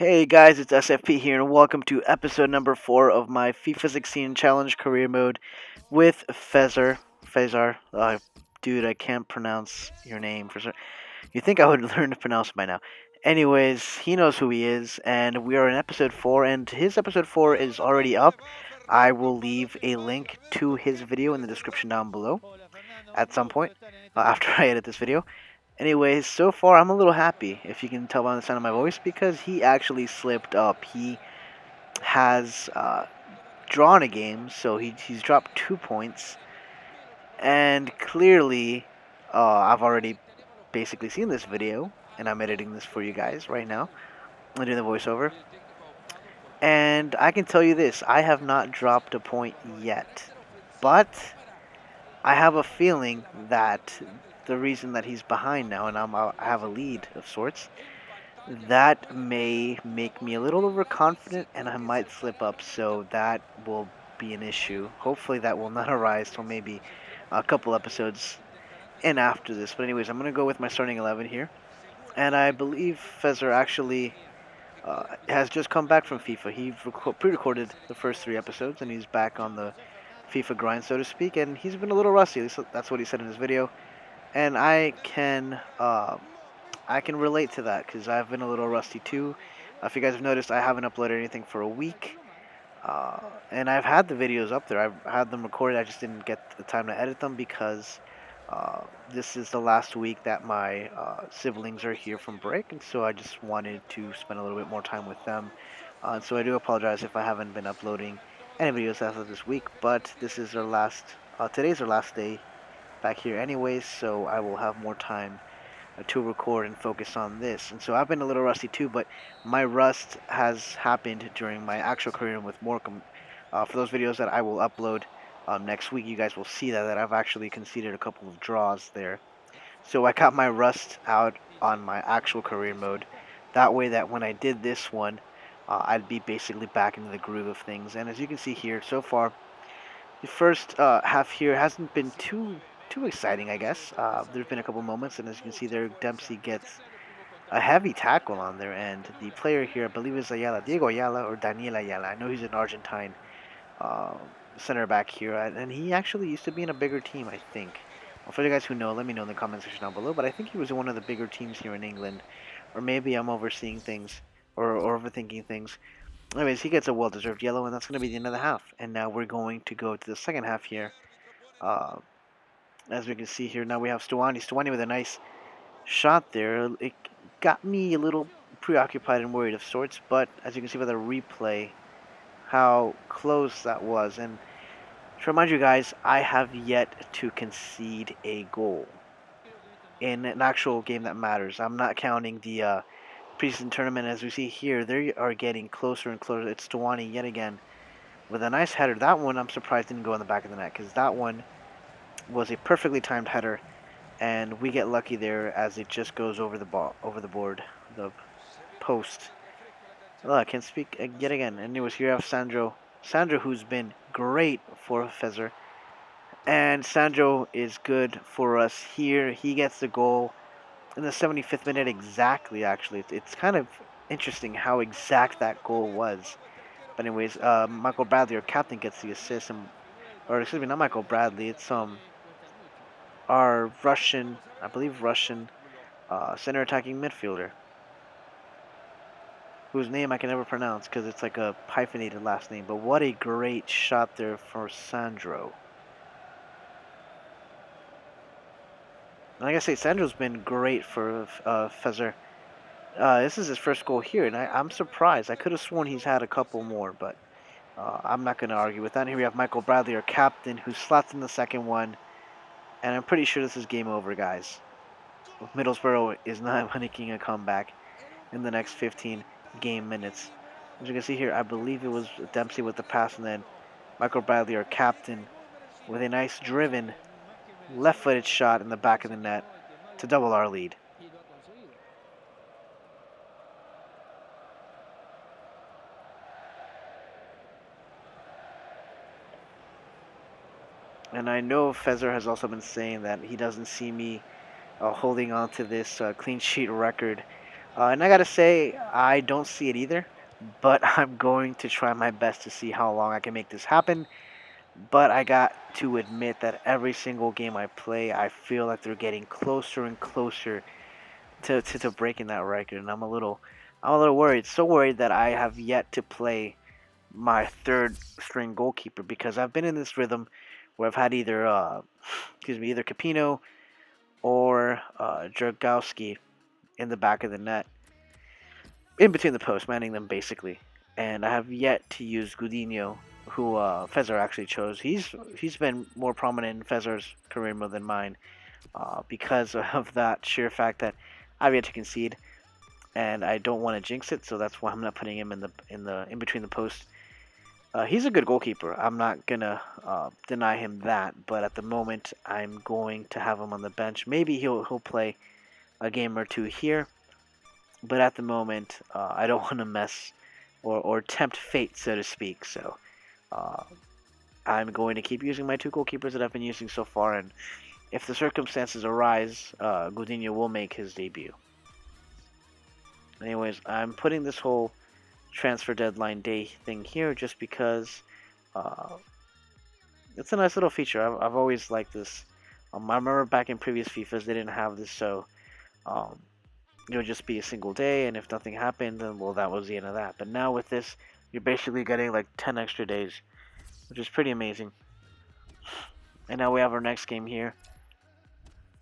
Hey guys, it's SFP here, and welcome to episode number 4 of my FIFA 16 Challenge Career Mode with Fezer. Fezar, dude, I can't pronounce your name for sure. You think I would learn to pronounce it by now? Anyways, he knows who he is, and we are in episode 4, and his episode 4 is already up. I will leave a link to his video in the description down below at some point after I edit this video. Anyways, so far I'm a little happy, if you can tell by the sound of my voice, because he actually slipped up. He has drawn a game, so he's dropped 2 points, and clearly, I've already basically seen this video, and I'm editing this for you guys right now. I'm doing the voiceover, and I can tell you this: I have not dropped a point yet, but I have a feeling that the reason that he's behind now, and I have a lead of sorts, that may make me a little overconfident and I might slip up, so that will be an issue. Hopefully, that will not arise till maybe a couple episodes in after this. But, anyways, I'm going to go with my starting 11 here. And I believe Fezer actually has just come back from FIFA. He pre recorded the first 3 episodes and he's back on the FIFA grind, so to speak. And he's been a little rusty. At least that's what he said in his video. And I can relate to that because I've been a little rusty too. If you guys have noticed, I haven't uploaded anything for a week. And I've had the videos up there. I've had them recorded. I just didn't get the time to edit them because uh, this is the last week that my siblings are here from break, and so I just wanted to spend a little bit more time with them. So I do apologize if I haven't been uploading any videos as of this week, but this is our last. Today's our last day back here, anyways, so I will have more time to record and focus on this. And so I've been a little rusty too, but my rust has happened during my actual career with Morecambe. For those videos that I will upload next week, you guys will see that I've actually conceded a couple of draws there. So I got my rust out on my actual career mode. That way that when I did this one, I'd be basically back into the groove of things. And as you can see here, so far, the first half here hasn't been too exciting, I guess. There's been a couple moments, and as you can see there, Dempsey gets a heavy tackle on there, and the player here, I believe, is Ayala, Diego Ayala or Daniel Ayala. I know he's an Argentine uh, center back here, and he actually used to be in a bigger team, I think. Well, for the guys who know, let me know in the comment section down below. But I think he was in one of the bigger teams here in England, or maybe I'm overseeing things or overthinking things. Anyways, he gets a well-deserved yellow, and that's going to be the end of the half. And now we're going to go to the second half here. Uh, as we can see here, now we have Stuani. Stuani with a nice shot there. It got me a little preoccupied and worried of sorts, but as you can see by the replay, how close that was. And to remind you guys, I have yet to concede a goal in an actual game that matters. I'm not counting the preseason tournament. As we see here, they are getting closer and closer. It's Stuani yet again with a nice header. That one I'm surprised didn't go in the back of the net because that one was a perfectly timed header, and we get lucky there as it just goes over the ball, over the board, the post. Oh, I can't speak yet again. Anyways, here I have Sandro. Sandro, who's been great for Fezer, and Sandro is good for us here. He gets the goal in the 75th minute exactly. Actually, it's kind of interesting how exact that goal was. But anyways, Michael Bradley, our captain, gets the assist, or excuse me, not Michael Bradley. It's our Russian, I believe Russian center attacking midfielder, whose name I can never pronounce because it's like a hyphenated last name. But what a great shot there for Sandro. And like I say, Sandro's been great for Fezer. This is his first goal here, and I'm surprised. I could have sworn he's had a couple more, but I'm not going to argue with that. Here we have Michael Bradley, our captain, who slots in the second one, and I'm pretty sure this is game over, guys. Middlesbrough is not making a comeback in the next 15 game minutes. As you can see here, I believe it was Dempsey with the pass, and then Michael Bradley, our captain, with a nice driven left-footed shot in the back of the net to double our lead. And I know Fezer has also been saying that he doesn't see me holding on to this clean sheet record And I gotta say, I don't see it either, but I'm going to try my best to see how long I can make this happen. But I got to admit that every single game I play, I feel like they're getting closer and closer to breaking that record, and I'm a little worried. So worried that I have yet to play my third string goalkeeper because I've been in this rhythm where I've had either either Capino or Dragowski in the back of the net, in between the posts, manning them basically. And I have yet to use Gudinho, who Fezzer actually chose. He's been more prominent in Fezzer's career mode than mine because of that sheer fact that I've yet to concede, and I don't want to jinx it. So that's why I'm not putting him in between the posts. He's a good goalkeeper. I'm not gonna deny him that, but at the moment, I'm going to have him on the bench. Maybe he'll play a game or two here, but at the moment, I don't want to mess or tempt fate, so to speak. So uh, I'm going to keep using my two goalkeepers that I've been using so far, and if the circumstances arise, Godinho will make his debut. Anyways, I'm putting this whole transfer deadline day thing here just because uh, it's a nice little feature. I've always liked this. I remember back in previous FIFAs they didn't have this, so um, it would just be a single day, and if nothing happened, then well, that was the end of that. But now with this, you're basically getting like 10 extra days, which is pretty amazing. And now we have our next game here.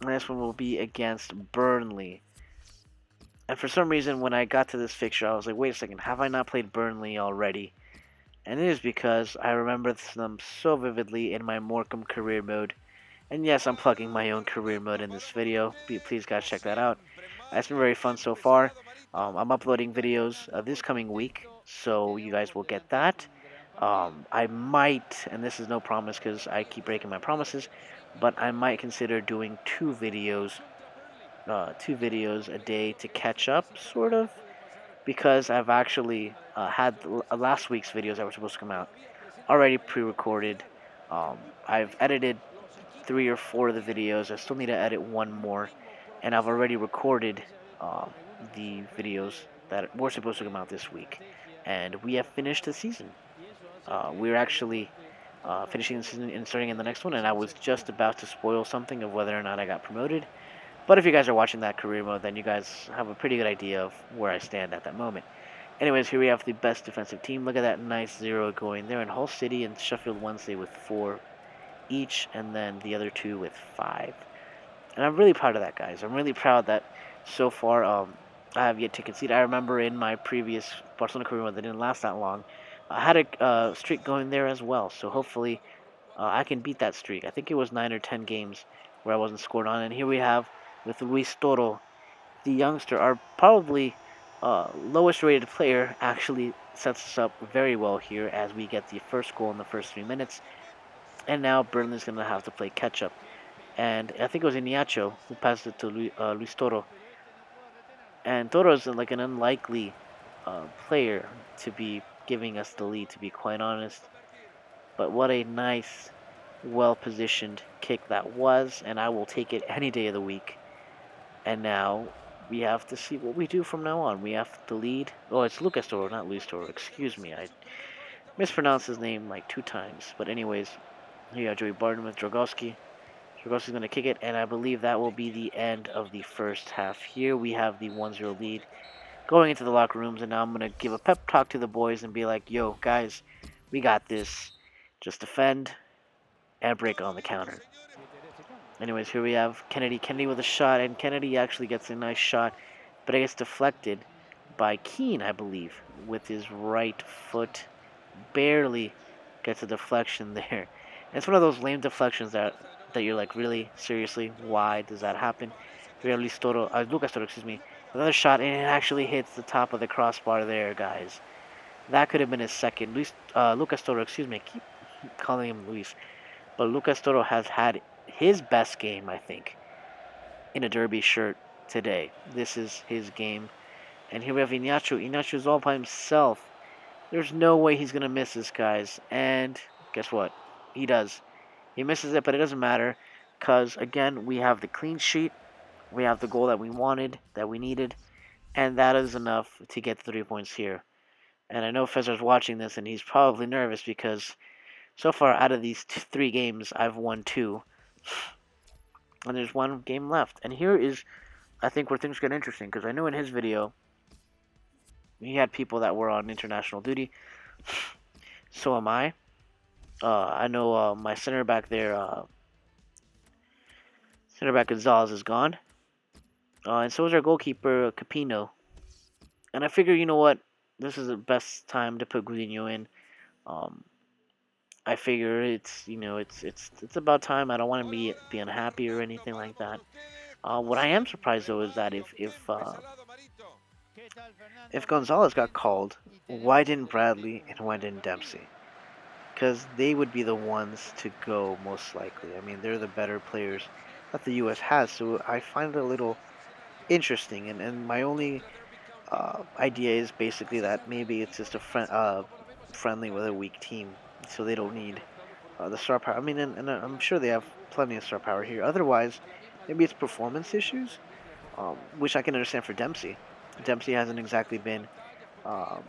And this one will be against Burnley. And for some reason, when I got to this fixture, I was like, wait a second, have I not played Burnley already? And it is because I remember them so vividly in my Morecambe career mode. And yes, I'm plugging my own career mode in this video. Please guys check that out. It's been very fun so far. I'm uploading videos this coming week, so you guys will get that. I might, and this is no promise because I keep breaking my promises, but I might consider doing two videos a day to catch up, sort of, because I've actually had last week's videos that were supposed to come out already pre-recorded. Um, I've edited 3 or 4 of the videos. I still need to edit one more, and I've already recorded um, the videos that were supposed to come out this week. And we have finished the season. We're actually finishing the season and starting in the next one, and I was just about to spoil something of whether or not I got promoted. But if you guys are watching that career mode, then you guys have a pretty good idea of where I stand at that moment. Anyways, here we have the best defensive team. Look at that nice 0 going there. And Hull City and Sheffield Wednesday with 4 each, and then the other 2 with 5. And I'm really proud of that, guys. I'm really proud that so far I have yet to concede. I remember in my previous Barcelona career mode that didn't last that long, I had a streak going there as well. So hopefully I can beat that streak. I think it was 9 or 10 games where I wasn't scored on. And here we have with Luis Toro, the youngster, our probably lowest rated player, actually sets us up very well here as we get the first goal in the first 3 minutes. And now Burnley's going to have to play catch up. And I think it was Iniacho who passed it to Luis Toro. And Toro is like an unlikely player to be giving us the lead, to be quite honest. But what a nice, well-positioned kick that was, and I will take it any day of the week. And now we have to see what we do from now on. We have the lead. Oh, it's Lucas Toro, not Luis Toro. Excuse me, I mispronounced his name like 2 times. But anyways, here you have Joey Barton with Dragowski. Dragowski's going to kick it, and I believe that will be the end of the first half. Here we have the 1-0 lead. Going into the locker rooms, and now I'm going to give a pep talk to the boys and be like, yo, guys, we got this. Just defend and break on the counter. Anyways, here we have Kennedy. Kennedy with a shot, and Kennedy actually gets a nice shot, but it gets deflected by Keane, I believe, with his right foot. Barely gets a deflection there. And it's one of those lame deflections that you're like, really? Seriously? Why does that happen? We have Lucas Toro, excuse me. Another shot, and it actually hits the top of the crossbar there, guys. That could have been his second. Lucas Toro, excuse me. I keep calling him Luis. But Lucas Toro has had his best game, I think, in a derby shirt today. This is his game. And here we have Iñacho. Iñacho's all by himself. There's no way he's going to miss this, guys. And guess what? He does. He misses it, but it doesn't matter. Because, again, we have the clean sheet. We have the goal that we wanted, that we needed. and that is enough to get 3 points here. And I know Fezer's watching this, and he's probably nervous because so far out of these 3 games, I've won 2, and there's 1 game left. And here is, I think, where things get interesting because I know in his video he had people that were on international duty. So am I. I know my center back there, center back Gonzalez is gone, and so is our goalkeeper Capino. And I figure, you know what, this is the best time to put Gudiño in. Um, I figure it's about time. I don't want to be unhappy or anything like that. What I am surprised though is that if Gonzalez got called, why didn't Bradley and why didn't Dempsey? Because they would be the ones to go most likely. I mean, they're the better players that the U.S. has, so I find it a little interesting. And my only idea is basically that maybe it's just a friendly with a weak team, so they don't need the star power. I mean, and I'm sure they have plenty of star power here. Otherwise, maybe it's performance issues, which I can understand for Dempsey. Dempsey hasn't exactly been um,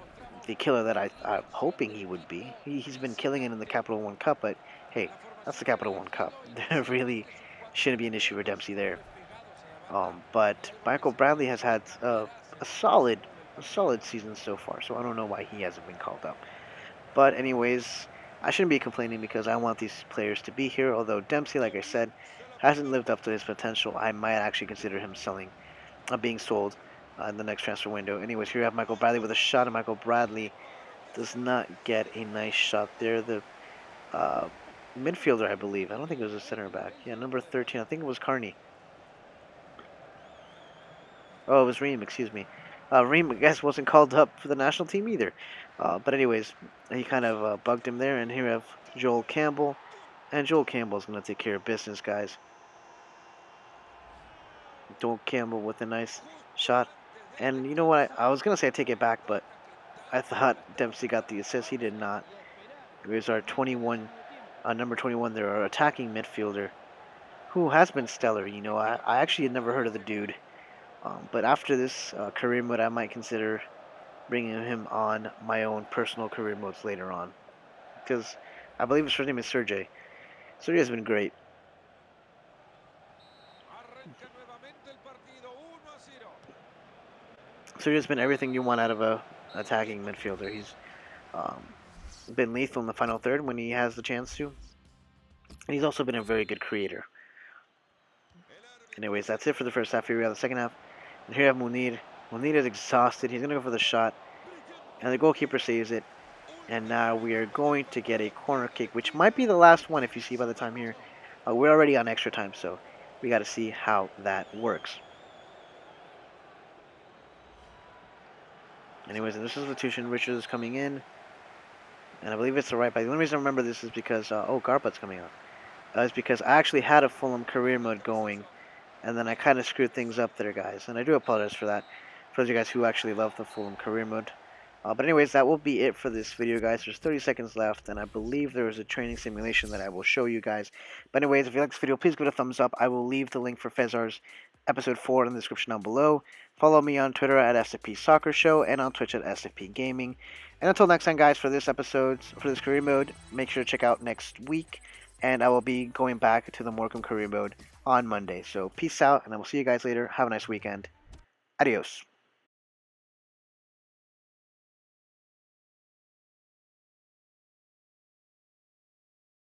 the killer that I'm hoping he would be. He's been killing it in the Capital One Cup, but hey, that's the Capital One Cup. There really shouldn't be an issue for Dempsey there. But Michael Bradley has had a solid, a solid season so far, so I don't know why he hasn't been called up. But anyways, I shouldn't be complaining because I want these players to be here. Although Dempsey, like I said, hasn't lived up to his potential, I might actually consider him being sold in the next transfer window. Anyways, here we have Michael Bradley with a shot, and Michael Bradley does not get a nice shot there. The uh, midfielder, I believe. I don't think it was a center back. Yeah, number 13. I think it was Carney. Oh, it was Ream. Excuse me. Ream, I guess, wasn't called up for the national team either. But anyways, he kind of bugged him there. And here we have Joel Campbell. And Joel Campbell's going to take care of business, guys. Joel Campbell with a nice shot. And you know what? I was going to say I take it back, but I thought Dempsey got the assist. He did not. It was our 21, number 21 there, our attacking midfielder, who has been stellar. You know, I actually had never heard of the dude. But after this career mode, I might consider bringing him on my own personal career modes later on. Because I believe his first name is Sergey. Sergey has been great. Sergey's been everything you want out of a attacking midfielder. He's um, been lethal in the final third when he has the chance to. And he's also been a very good creator. Anyways, that's it for the first half. Here we have the second half. And here we have Munir. Munir is exhausted. He's going to go for the shot. And the goalkeeper saves it. And now we are going to get a corner kick, which might be the last one if you see by the time here. We're already on extra time, so we got to see how that works. Anyways, in this substitution, Richards is coming in. And I believe it's the right back. The only reason I remember this is because, Garbutt's coming out. It's because I actually had a Fulham career mode going. And then I kind of screwed things up there, guys. And I do apologize for that. For those of you guys who actually love the Fulham career mode. But anyways, that will be it for this video, guys. There's 30 seconds left, and I believe there is a training simulation that I will show you guys. But anyways, if you like this video, please give it a thumbs up. I will leave the link for Fezar's Episode 4 in the description down below. Follow me on Twitter at SFP Soccer Show and on Twitch at SFP Gaming. And until next time, guys, for this career mode, make sure to check out next week. And I will be going back to the Morecambe career mode on Monday. So peace out, and I will see you guys later. Have a nice weekend. Adios.